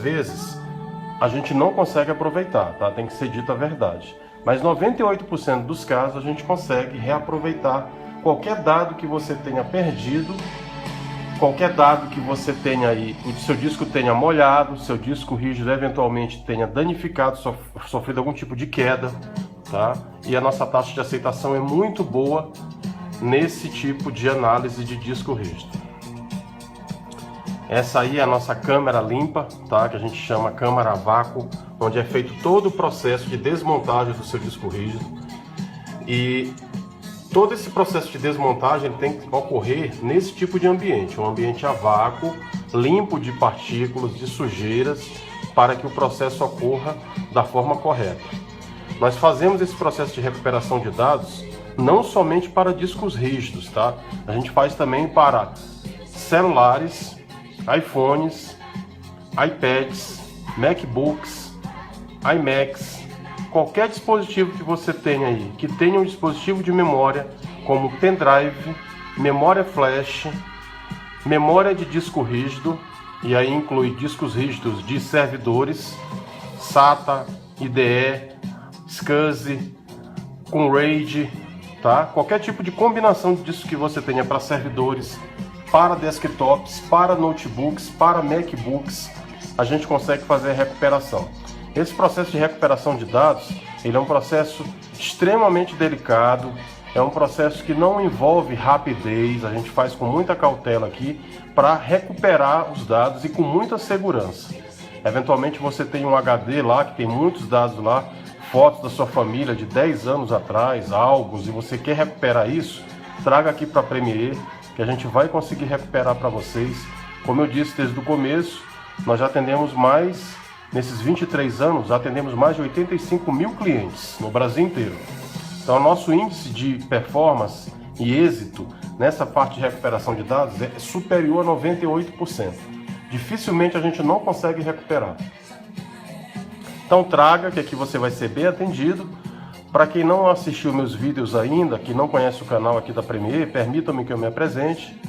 vezes a gente não consegue aproveitar, tá? Tem que ser dita a verdade. Mas 98% dos casos a gente consegue reaproveitar qualquer dado que você tenha perdido, qualquer dado que você tenha aí, o seu disco tenha molhado, seu disco rígido eventualmente tenha danificado, sofrido algum tipo de queda, tá? E a nossa taxa de aceitação é muito boa nesse tipo de análise de disco rígido. Essa aí é a nossa câmara limpa, tá? Que a gente chama câmara a vácuo, onde é feito todo o processo de desmontagem do seu disco rígido. E todo esse processo de desmontagem tem que ocorrer nesse tipo de ambiente, um ambiente a vácuo, limpo de partículas, de sujeiras, para que o processo ocorra da forma correta. Nós fazemos esse processo de recuperação de dados não somente para discos rígidos, tá? A gente faz também para celulares, iPhones, iPads, MacBooks, iMacs, qualquer dispositivo que você tenha aí, que tenha um dispositivo de memória, como pendrive, memória flash, memória de disco rígido, e aí inclui discos rígidos de servidores, SATA, IDE, SCSI, com RAID, tá? Qualquer tipo de combinação de disco que você tenha para servidores, para desktops, para notebooks, para MacBooks, a gente consegue fazer a recuperação. Esse processo de recuperação de dados, ele é um processo extremamente delicado, é um processo que não envolve rapidez, a gente faz com muita cautela aqui para recuperar os dados e com muita segurança. Eventualmente você tem um HD lá, que tem muitos dados lá, fotos da sua família de 10 anos atrás, álbuns, e você quer recuperar isso, traga aqui para a Premiere, que a gente vai conseguir recuperar para vocês. Como eu disse desde o começo, nós já atendemos nesses 23 anos, atendemos mais de 85 mil clientes no Brasil inteiro. Então, o nosso índice de performance e êxito nessa parte de recuperação de dados é superior a 98%. Dificilmente a gente não consegue recuperar. Então, traga, que aqui você vai ser bem atendido. Para quem não assistiu meus vídeos ainda, que não conhece o canal aqui da Premiere, permitam-me que eu me apresente.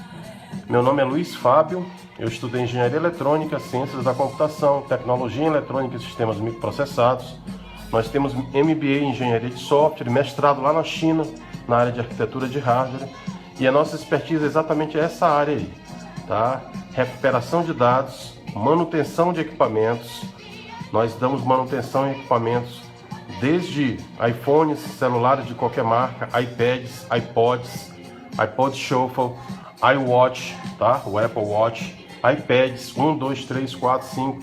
Meu nome é Luiz Fábio, eu estudei Engenharia Eletrônica, Ciências da Computação, Tecnologia em Eletrônica e Sistemas Microprocessados. Nós temos MBA em Engenharia de Software, mestrado lá na China, na área de Arquitetura de Hardware. E a nossa expertise é exatamente essa área aí, tá? Recuperação de dados, manutenção de equipamentos. Nós damos manutenção em equipamentos desde iPhones, celulares de qualquer marca, iPads, iPods, iPod Shuffle, iWatch, tá? O Apple Watch, iPads 1, 2, 3, 4, 5,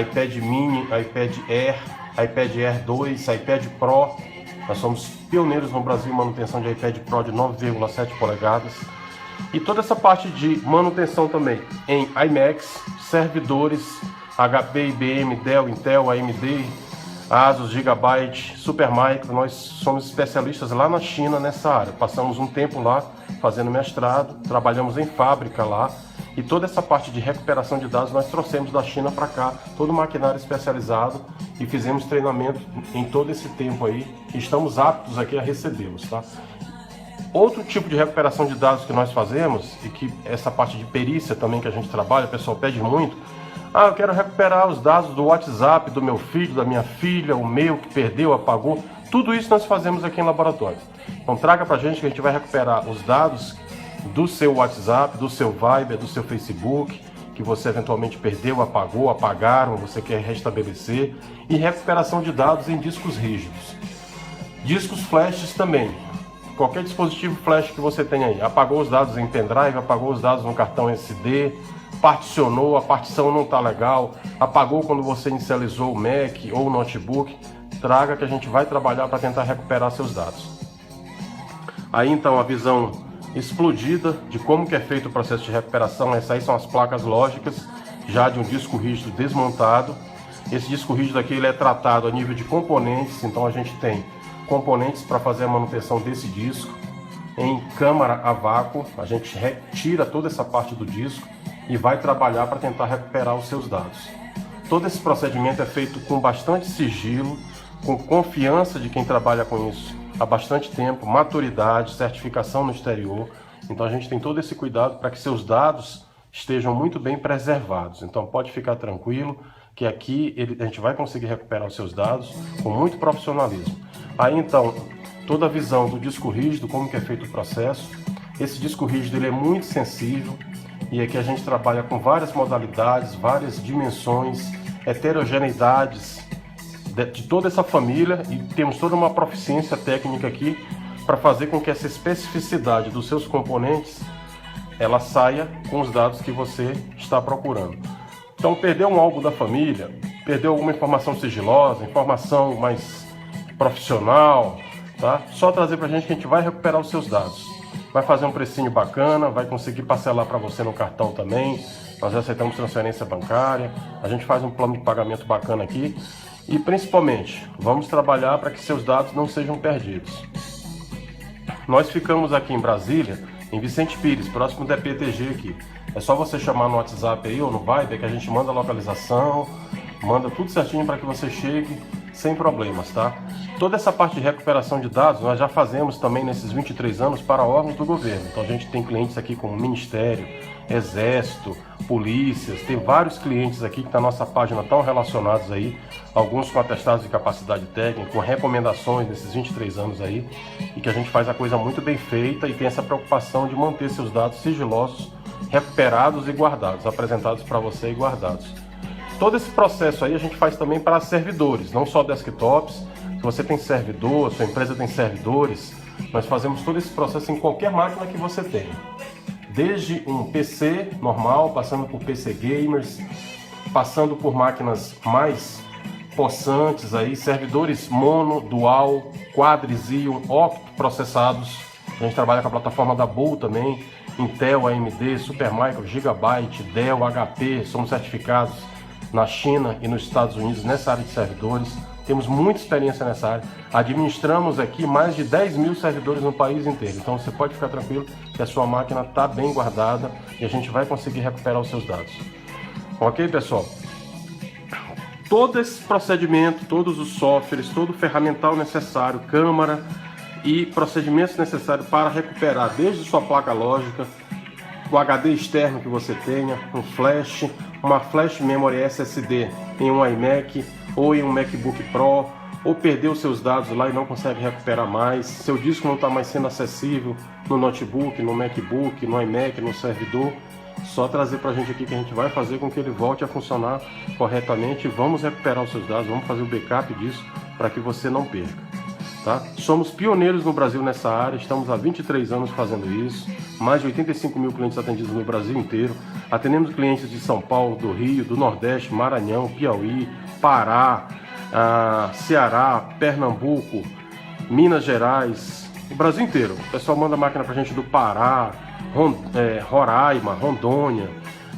iPad mini, iPad Air, iPad Air 2, iPad Pro. Nós somos pioneiros no Brasil em manutenção de iPad Pro de 9,7 polegadas. E toda essa parte de manutenção também em iMacs, servidores, HP, IBM, Dell, Intel, AMD, Asus, Gigabyte, Supermicro. Nós somos especialistas lá na China nessa área. Passamos um tempo lá fazendo mestrado, trabalhamos em fábrica lá. E toda essa parte de recuperação de dados nós trouxemos da China para cá, todo o maquinário especializado, e fizemos treinamento em todo esse tempo aí. E estamos aptos aqui a recebê-los, tá? Outro tipo de recuperação de dados que nós fazemos, e que essa parte de perícia também que a gente trabalha, o pessoal pede muito. Eu quero recuperar os dados do WhatsApp do meu filho, da minha filha, o meu que perdeu, apagou. Tudo isso nós fazemos aqui em laboratório. Então traga pra gente que a gente vai recuperar os dados do seu WhatsApp, do seu Viber, do seu Facebook, que você eventualmente perdeu, apagou, apagaram, você quer restabelecer. E recuperação de dados em discos rígidos. Discos flashes também. Qualquer dispositivo flash que você tenha aí. Apagou os dados em pendrive, apagou os dados no cartão SD, particionou, a partição não está legal, apagou quando você inicializou o Mac ou o notebook, traga que a gente vai trabalhar para tentar recuperar seus dados. Aí então a visão explodida de como que é feito o processo de recuperação. Essas aí são as placas lógicas já de um disco rígido desmontado. Esse disco rígido aqui ele é tratado a nível de componentes, então a gente tem componentes para fazer a manutenção desse disco em câmara a vácuo. A gente retira toda essa parte do disco e vai trabalhar para tentar recuperar os seus dados. Todo esse procedimento é feito com bastante sigilo, com confiança de quem trabalha com isso há bastante tempo, maturidade, certificação no exterior. Então a gente tem todo esse cuidado para que seus dados estejam muito bem preservados. Então pode ficar tranquilo que aqui a gente vai conseguir recuperar os seus dados com muito profissionalismo. Aí então, toda a visão do disco rígido, como que é feito o processo. Esse disco rígido ele é muito sensível e aqui a gente trabalha com várias modalidades, várias dimensões, heterogeneidades de toda essa família e temos toda uma proficiência técnica aqui para fazer com que essa especificidade dos seus componentes ela saia com os dados que você está procurando. Então, perdeu um álbum da família, perdeu alguma informação sigilosa, informação mais profissional, tá? Só trazer para a gente que a gente vai recuperar os seus dados. Vai fazer um precinho bacana, vai conseguir parcelar para você no cartão também. Nós aceitamos transferência bancária, a gente faz um plano de pagamento bacana aqui e principalmente vamos trabalhar para que seus dados não sejam perdidos. Nós ficamos aqui em Brasília, em Vicente Pires, próximo do EPTG aqui. É só você chamar no WhatsApp aí ou no Viber que a gente manda a localização, manda tudo certinho para que você chegue sem problemas, tá? Toda essa parte de recuperação de dados nós já fazemos também nesses 23 anos para órgãos do governo. Então a gente tem clientes aqui como Ministério, Exército, polícias, tem vários clientes aqui que na nossa página estão relacionados aí, alguns com atestados de capacidade técnica, com recomendações nesses 23 anos aí, e que a gente faz a coisa muito bem feita e tem essa preocupação de manter seus dados sigilosos, recuperados e guardados, apresentados para você e guardados. Todo esse processo aí a gente faz também para servidores, não só desktops. Se você tem servidor, sua empresa tem servidores, nós fazemos todo esse processo em qualquer máquina que você tenha. Desde um PC normal, passando por PC gamers, passando por máquinas mais possantes aí, servidores mono, dual, quad, Xeon, octo processados. A gente trabalha com a plataforma da Bull também, Intel, AMD, Supermicro, Gigabyte, Dell, HP, somos certificados na China e nos Estados Unidos nessa área de servidores. Temos muita experiência nessa área. Administramos aqui mais de 10 mil servidores no país inteiro. Então você pode ficar tranquilo que a sua máquina está bem guardada e a gente vai conseguir recuperar os seus dados. Ok, pessoal? Todo esse procedimento, todos os softwares, todo o ferramental necessário, câmara e procedimentos necessários para recuperar desde sua placa lógica, o HD externo que você tenha, um flash, uma flash memory SSD em um iMac ou em um MacBook Pro, ou perdeu seus dados lá e não consegue recuperar mais, seu disco não está mais sendo acessível no notebook, no MacBook, no iMac, no servidor, só trazer para a gente aqui que a gente vai fazer com que ele volte a funcionar corretamente. Vamos recuperar os seus dados, vamos fazer o backup disso para que você não perca. Tá? Somos pioneiros no Brasil nessa área, estamos há 23 anos fazendo isso, mais de 85 mil clientes atendidos no Brasil inteiro, atendemos clientes de São Paulo, do Rio, do Nordeste, Maranhão, Piauí, Pará, Ceará, Pernambuco, Minas Gerais, o Brasil inteiro. O pessoal manda máquina pra gente do Pará, Roraima, Rondônia,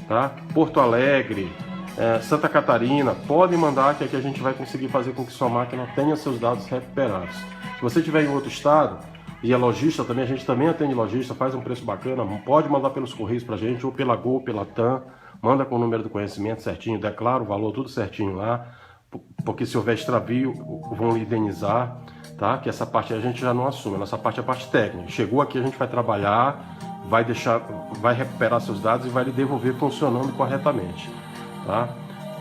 tá? Porto Alegre, Santa Catarina. Podem mandar que aqui a gente vai conseguir fazer com que sua máquina tenha seus dados recuperados. Se você estiver em outro estado e é lojista também, a gente também atende lojista, faz um preço bacana, pode mandar pelos correios pra gente, ou pela Gol, pela TAM, manda com o número do conhecimento certinho, declara o valor tudo certinho lá, porque se houver extravio, vão lhe indenizar, tá? Que essa parte a gente já não assume, a nossa parte é a parte técnica. Chegou aqui, a gente vai trabalhar, vai recuperar seus dados e vai lhe devolver funcionando corretamente, tá?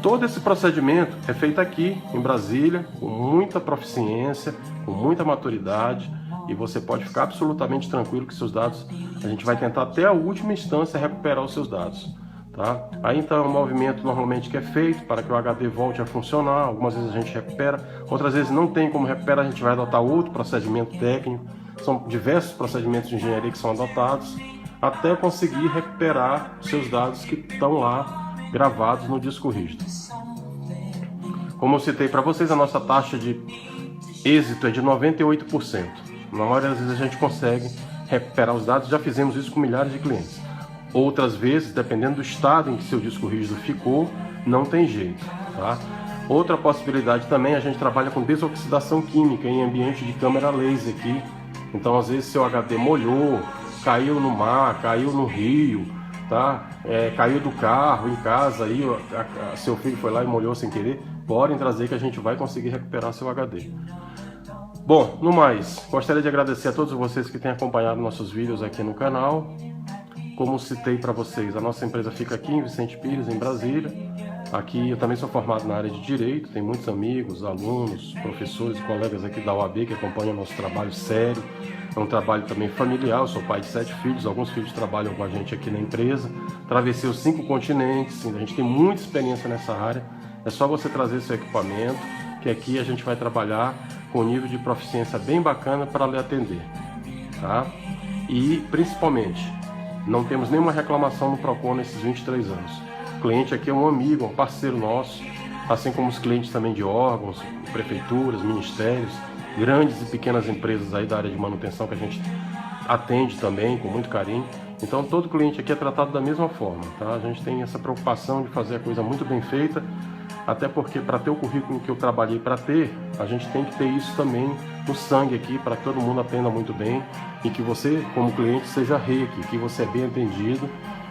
Todo esse procedimento é feito aqui em Brasília, com muita proficiência, com muita maturidade, e você pode ficar absolutamente tranquilo que seus dados, a gente vai tentar até a última instância recuperar os seus dados. Tá? Aí então é um movimento normalmente que é feito para que o HD volte a funcionar. Algumas vezes a gente recupera, outras vezes não tem como recuperar, a gente vai adotar outro procedimento técnico. São diversos procedimentos de engenharia que são adotados até conseguir recuperar os seus dados que estão lá gravados no disco rígido. Como eu citei para vocês, a nossa taxa de êxito é de 98%. Na maioria das vezes a gente consegue recuperar os dados, já fizemos isso com milhares de clientes. Outras vezes, dependendo do estado em que seu disco rígido ficou, não tem jeito, tá? Outra possibilidade também, a gente trabalha com desoxidação química em ambiente de câmera laser aqui. Então, às vezes, seu HD molhou, caiu no mar, caiu no rio, tá? Caiu do carro em casa, aí seu filho foi lá e molhou sem querer. Podem trazer que a gente vai conseguir recuperar seu HD. Bom, no mais, gostaria de agradecer a todos vocês que têm acompanhado nossos vídeos aqui no canal. como citei para vocês, a nossa empresa fica aqui em Vicente Pires, em Brasília. Aqui eu também sou formado na área de Direito, tenho muitos amigos, alunos, professores, colegas aqui da OAB que acompanham o nosso trabalho sério. É um trabalho também familiar, eu sou pai de 7 filhos, alguns filhos trabalham com a gente aqui na empresa. Travessei os 5 continentes, a gente tem muita experiência nessa área. É só você trazer seu equipamento, que aqui a gente vai trabalhar com um nível de proficiência bem bacana para lhe atender, tá? E principalmente, não temos nenhuma reclamação no Procon nesses 23 anos. O cliente aqui é um amigo, um parceiro nosso, assim como os clientes também de órgãos, prefeituras, ministérios, grandes e pequenas empresas aí da área de manutenção que a gente atende também com muito carinho. Então todo cliente aqui é tratado da mesma forma, tá? A gente tem essa preocupação de fazer a coisa muito bem feita, até porque para ter o currículo que eu trabalhei para ter, a gente tem que ter isso também no sangue aqui, para que todo mundo atenda muito bem e que você, como cliente, seja rei aqui, que você é bem atendido,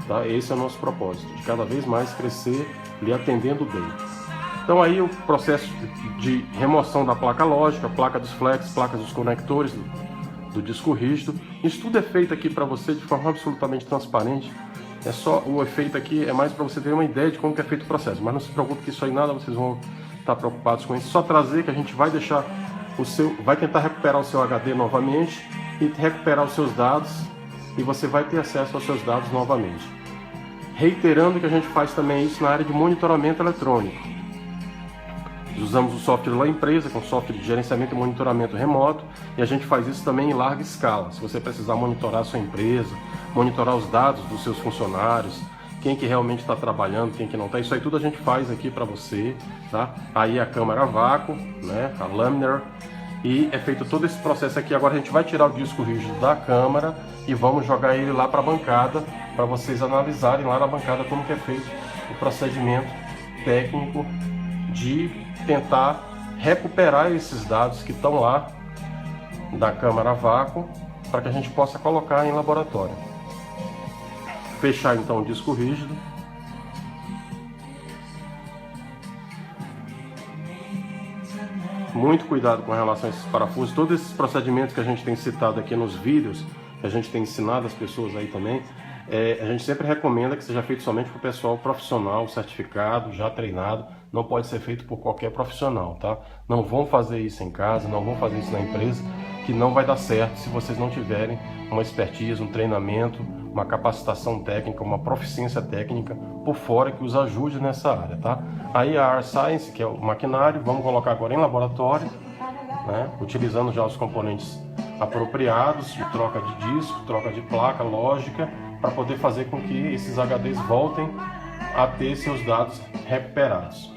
tá? Esse é o nosso propósito, de cada vez mais crescer lhe atendendo bem. Então aí o processo de remoção da placa lógica, placa dos flex, placas dos conectores do disco rígido, isso tudo é feito aqui para você de forma absolutamente transparente. É só o efeito aqui, é mais para você ter uma ideia de como que é feito o processo, mas não se preocupe que isso aí nada vocês vão estar preocupados com isso. Só trazer que a gente vai deixar vai tentar recuperar o seu HD novamente e recuperar os seus dados, e você vai ter acesso aos seus dados novamente. Reiterando que a gente faz também isso na área de monitoramento eletrônico. Usamos o software da empresa, com software de gerenciamento e monitoramento remoto, e a gente faz isso também em larga escala. Se você precisar monitorar a sua empresa, monitorar os dados dos seus funcionários, quem que realmente está trabalhando, quem que não está, isso aí tudo a gente faz aqui para você, tá? Aí a câmera a vácuo, né? A laminar, e é feito todo esse processo aqui. Agora a gente vai tirar o disco rígido da câmera e vamos jogar ele lá para a bancada, para vocês analisarem lá na bancada como que é feito o procedimento técnico de tentar recuperar esses dados que estão lá da câmara a vácuo, para que a gente possa colocar em laboratório. Fechar então o disco rígido. Muito cuidado com relação a esses parafusos. Todos esses procedimentos que a gente tem citado aqui nos vídeos, que a gente tem ensinado as pessoas aí também, a gente sempre recomenda que seja feito somente por pessoal profissional, certificado, já treinado. Não pode ser feito por qualquer profissional, tá? Não vão fazer isso em casa, não vão fazer isso na empresa, que não vai dar certo se vocês não tiverem uma expertise, um treinamento, uma capacitação técnica, uma proficiência técnica por fora que os ajude nessa área, tá? Aí a R-Science, que é o maquinário, vamos colocar agora em laboratório, né? Utilizando já os componentes apropriados, de troca de disco, troca de placa, lógica, para poder fazer com que esses HDs voltem a ter seus dados recuperados.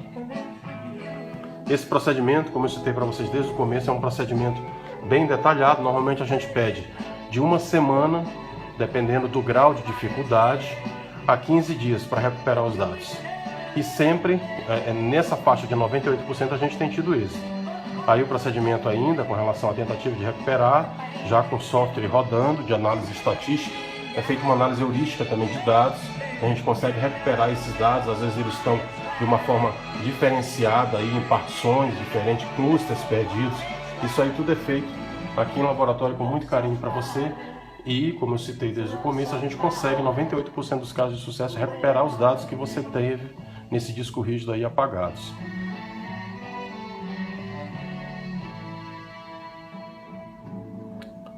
Esse procedimento, como eu citei para vocês desde o começo, é um procedimento bem detalhado. Normalmente a gente pede de 1 semana, dependendo do grau de dificuldade, a 15 dias para recuperar os dados. E sempre, nessa faixa de 98%, a gente tem tido êxito. Aí o procedimento ainda, com relação à tentativa de recuperar, já com software rodando, de análise estatística, é feita uma análise heurística também de dados, a gente consegue recuperar esses dados, às vezes eles estão de uma forma diferenciada aí, em partições diferentes, clusters perdidos. Isso aí tudo é feito aqui em laboratório com muito carinho para você, e como eu citei desde o começo, a gente consegue, 98% dos casos de sucesso, recuperar os dados que você teve nesse disco rígido aí apagados.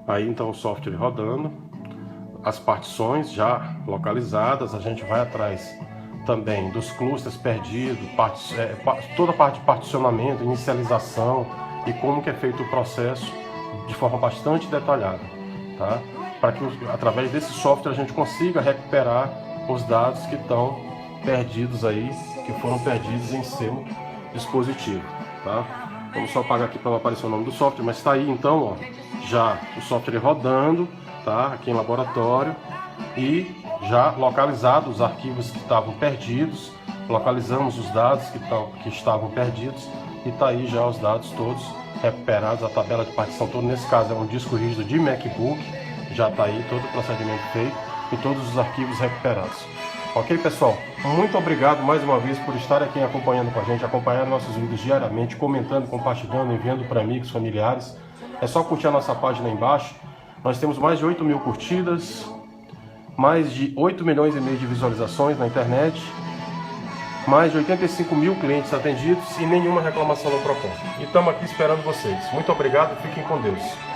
Aí então o software rodando, as partições já localizadas, a gente vai atrás também dos clusters perdidos, toda a parte de particionamento, inicialização e como que é feito o processo de forma bastante detalhada, tá? Para que através desse software a gente consiga recuperar os dados que estão perdidos aí, que foram perdidos em seu dispositivo, tá? Vamos só apagar aqui para não aparecer o nome do software, mas está aí então, ó, já o software rodando, tá? Aqui em laboratório, e já localizados os arquivos que estavam perdidos, localizamos os dados que estavam perdidos, e está aí já os dados todos recuperados, a tabela de partição toda. Nesse caso é um disco rígido de MacBook, já está aí todo o procedimento feito e todos os arquivos recuperados. Ok, pessoal? Muito obrigado mais uma vez por estar aqui acompanhando com a gente, acompanhando nossos vídeos diariamente, comentando, compartilhando, enviando para amigos, familiares. É só curtir a nossa página aí embaixo. Nós temos mais de 8.000 curtidas, mais de 8 milhões e meio de visualizações na internet, mais de 85 mil clientes atendidos e nenhuma reclamação no Procon. E estamos aqui esperando vocês. Muito obrigado e fiquem com Deus.